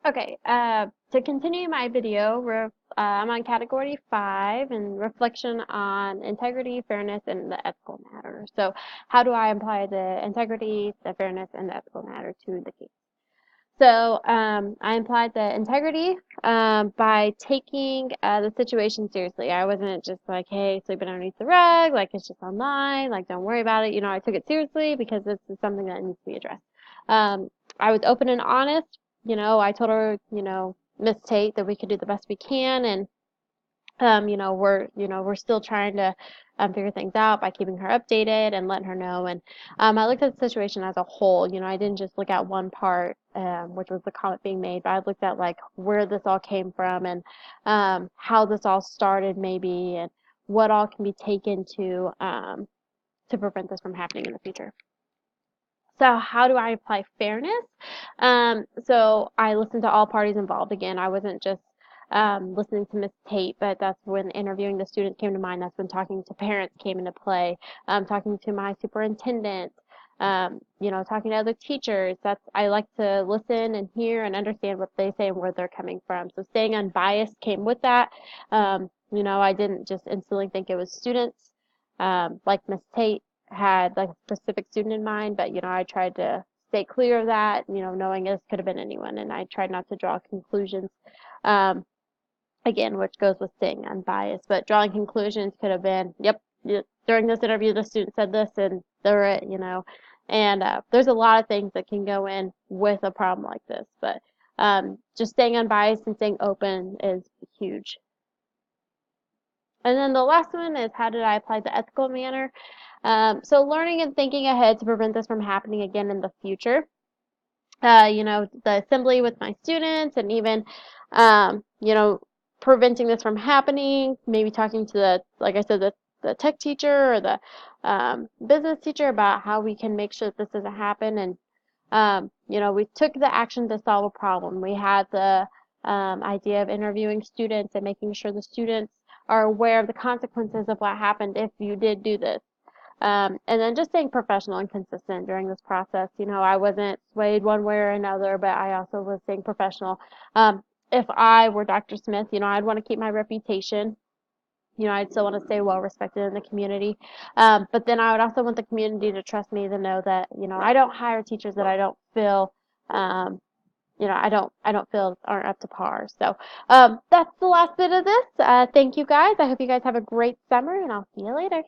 Okay, to continue my video, I'm on category 5 and reflection on integrity, fairness, and the ethical matter. So how do I apply the integrity, the fairness, and the ethical matter to the case? So I applied the integrity by taking the situation seriously. I wasn't just like, hey, sleeping underneath the rug, like it's just online, like don't worry about it. I took it seriously because this is something that needs to be addressed. I was open and honest. I told her, Miss Tate, that we could do the best we can, and we're still trying to figure things out by keeping her updated and letting her know. And I looked at the situation as a whole. I didn't just look at one part, which was the comment being made, but I looked at like where this all came from and how this all started maybe, and what all can be taken to prevent this from happening in the future. So how do I apply fairness? So I listened to all parties involved. Again, I wasn't just listening to Miss Tate, but that's when interviewing the students came to mind. That's when talking to parents came into play. Talking to my superintendent. Talking to other teachers. I like to listen and hear and understand what they say and where they're coming from. So staying unbiased came with that. I didn't just instantly think it was students. Like Miss Tate had like a specific student in mind, but I tried to stay clear of that, knowing this could have been anyone, and I tried not to draw conclusions. Um, Again, which goes with staying unbiased, but drawing conclusions could have been, yep, during this interview, the student said this, and they're it. And there's a lot of things that can go in with a problem like this, but just staying unbiased and staying open is huge. And then the last one is, how did I apply the ethical manner? So learning and thinking ahead to prevent this from happening again in the future. The assembly with my students, and even, preventing this from happening, maybe talking to like I said, the tech teacher or the business teacher about how we can make sure that this doesn't happen. And, we took the action to solve a problem. We had the idea of interviewing students and making sure the students are aware of the consequences of what happened if you did do this. And then just staying professional and consistent during this process. I wasn't swayed one way or another, but I also was staying professional. If I were Dr. Smith, I'd want to keep my reputation. I'd still want to stay well respected in the community. But then I would also want the community to trust me, to know that, I don't hire teachers that I don't feel, I don't feel aren't up to par. So, that's the last bit of this. Thank you guys. I hope you guys have a great summer, and I'll see you later.